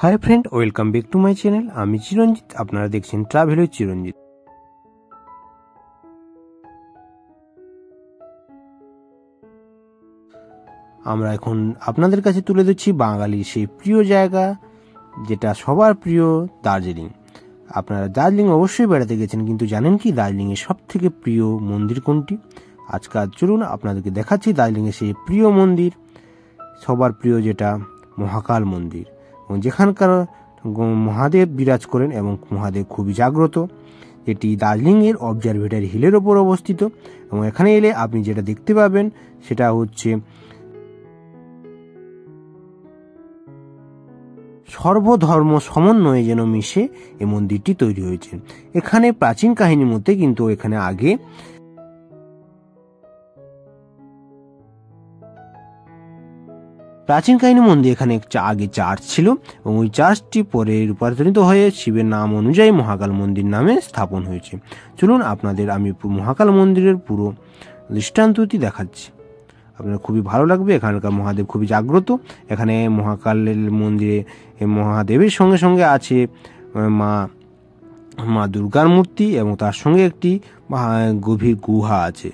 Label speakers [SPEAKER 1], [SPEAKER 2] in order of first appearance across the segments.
[SPEAKER 1] Hi friend, welcome back to my channel. आमी चिरंजित, आपनारा देखছেন travel with চিরঞ্জিত। আমরা এখন আপনাদের কাছে তুলে দিচ্ছি বাঙালির সেই প্রিয় জায়গা, যেটা সবার প্রিয়, দার্জিলিং। আপনারা দার্জিলিং অবশ্যই বেড়াতে গেছেন, কিন্তু জানেন কি দার্জিলিংয়ের সব থেকে প্রিয় মন্দির কোনটি? আজকাল চলুন আপনাদেরকে দেখাচ্ছি দার্জিলিংয়ের সেই প্রিয় মন্দির, সবার প্রিয়, যেটা মহাকাল মন্দির, এবং যেখানকার মহাদেব বিরাজ করেন এবং মহাদেব খুবই জাগ্রত। এটি দার্জিলিংয়ের অবজারভেটরি হিলের ওপর অবস্থিত, এবং এখানে এলে আপনি যেটা দেখতে পাবেন সেটা হচ্ছে সর্বধর্ম সমন্বয়ে যেন মিশে এই মন্দিরটি তৈরি হয়েছে। এখানে প্রাচীন কাহিনীর মধ্যে কিন্তু এখানে আগে প্রাচীন কাহিনী মন্দির এখানে আগে চার্চ ছিল, এবং ওই চার্চটি পরে রূপান্তরিত হয়ে শিবের নাম অনুযায়ী মহাকাল মন্দির নামে স্থাপন হয়েছে। চলুন আপনাদের আমি মহাকাল মন্দিরের পুরো দৃষ্টান্তটি দেখাচ্ছি, আপনার খুবই ভালো লাগবে। এখানকার মহাদেব খুবই জাগ্রত। এখানে মহাকালের মন্দিরে মহাদেবের সঙ্গে সঙ্গে আছে মা দুর্গার মূর্তি, এবং তার সঙ্গে একটি গভীর গুহা আছে।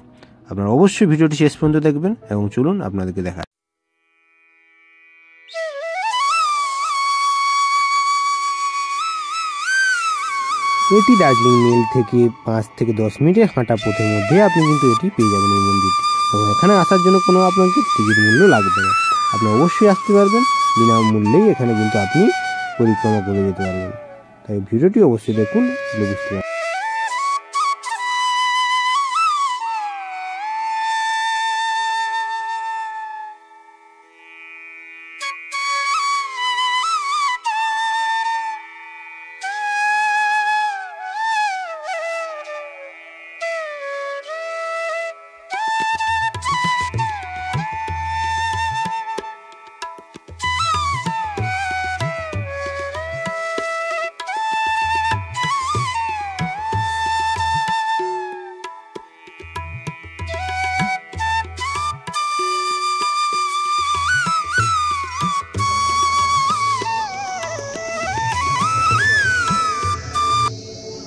[SPEAKER 1] আপনারা অবশ্যই ভিডিওটি শেষ পর্যন্ত দেখবেন, এবং চলুন আপনাদেরকে দেখা। এটি দার্জিলিং মেল থেকে 5 থেকে 10 মিনিটের হাঁটা পথের মধ্যে আপনি কিন্তু এটি পেয়ে যাবেন এই মন্দিরটি, এবং এখানে আসার জন্য কোনো আপনাকে টিকিট মূল্য লাগবে না। আপনি অবশ্যই আসতে পারবেন, বিনামূল্যেই এখানে কিন্তু আপনি পরিক্রমা করে যেতে পারবেন। তাই ভিডিওটি অবশ্যই দেখুন, বুঝতে পারবেন।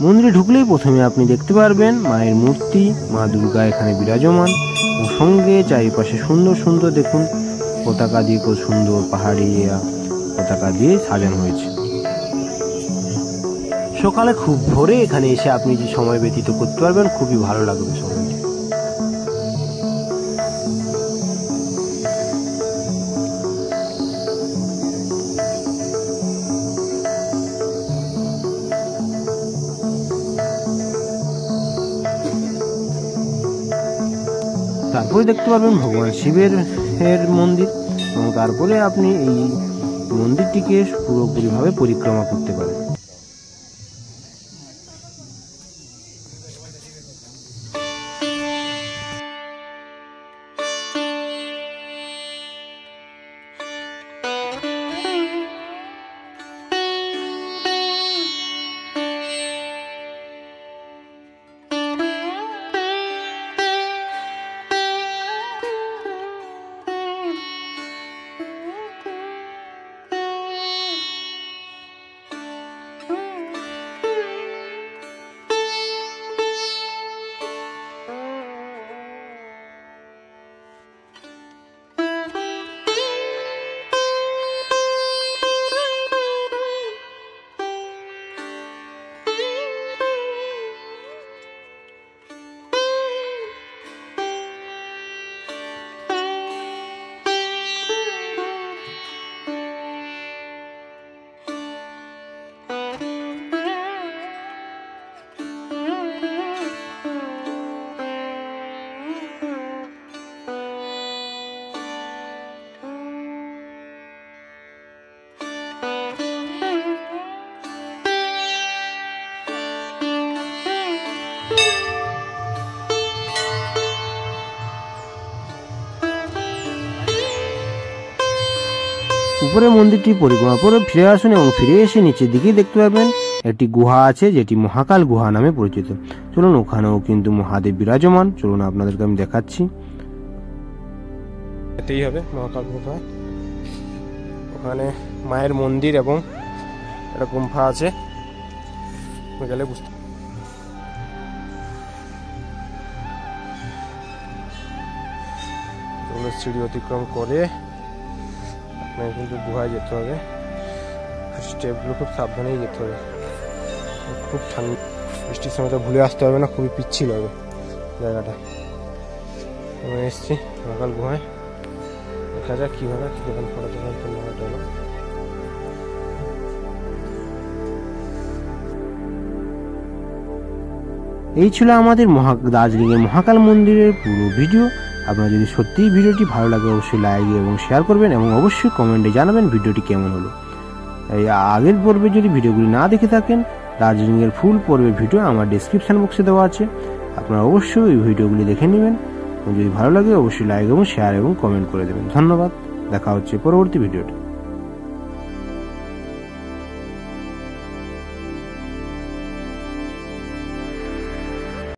[SPEAKER 1] মন্দিরে ঢুকলেই প্রথমে আপনি দেখতে পারবেন মায়ের মূর্তি, মা দুর্গা এখানে বিরাজমান, এবং সঙ্গে চারিপাশে সুন্দর সুন্দর দেখুন পতাকা দিয়ে, খুব সুন্দর পাহাড়ি পতাকা দিয়ে সাজানো হয়েছে। সকালে খুব ভোরে এখানে এসে আপনি যে সময় ব্যতীত করতে পারবেন, খুবই ভালো লাগবে সময়টি। তারপরে দেখতে পারবেন ভগবান শিবের মন্দির, এবং তারপরে আপনি এই মন্দিরটিকে পুরোপুরিভাবে পরিক্রমা করতে পারেন। উপরে মন্দিরটি পরিক্রমা করে ফিরে আসুন, এবং ফিরে এসে নিচের দিকে দেখতে পাবেন একটি গুহা আছে, যেটি মহাকাল গুহা নামে পরিচিত। চলুন, ওখানেও কিন্তু মহাদেব বিরাজমান। চলুন আপনাদেরকে আমি দেখাচ্ছি। এতেই হবে মহাকাল গুহা, ওখানে মায়ের মন্দির এবং একটা গুম্ফা আছে, গেলে বুঝতে সিঁড়ি অতিক্রম করে আপনাকে কিন্তু গুহায় যেতে হবে। স্টেপগুলো খুব সাবধানেই যেতে হবে, খুব ঠান্ডা, বৃষ্টির সময় তো ভুলে আসতে হবে না, খুবই পিচ্ছিল হবে জায়গাটা। আমি এসছি মহাকাল গুহায়, দেখা যাক কি হবে, কি দোকান পড়া দোকান তো না। এই ছিল আমাদের দার্জিলিংয়ের মহাকাল মন্দিরের পুরো ভিডিও। আপনার যদি সত্যিই ভিডিওটি ভালো লাগে অবশ্যই লাইক এবং শেয়ার করবেন এবং অবশ্যই কমেন্টে জানাবেন ভিডিওটি কেমন হলো। এই আগের পর্বে যদি ভিডিওগুলি না দেখে থাকেন, দার্জিলিংয়ের ফুল পর্বের ভিডিও আমার ডেসক্রিপশন বক্সে দেওয়া আছে, আপনারা অবশ্যই এই ভিডিওগুলি দেখে নেবেন এবং যদি ভালো লাগে অবশ্যই লাইক এবং শেয়ার এবং কমেন্ট করে দেবেন। ধন্যবাদ, দেখা হচ্ছে পরবর্তী ভিডিওতে।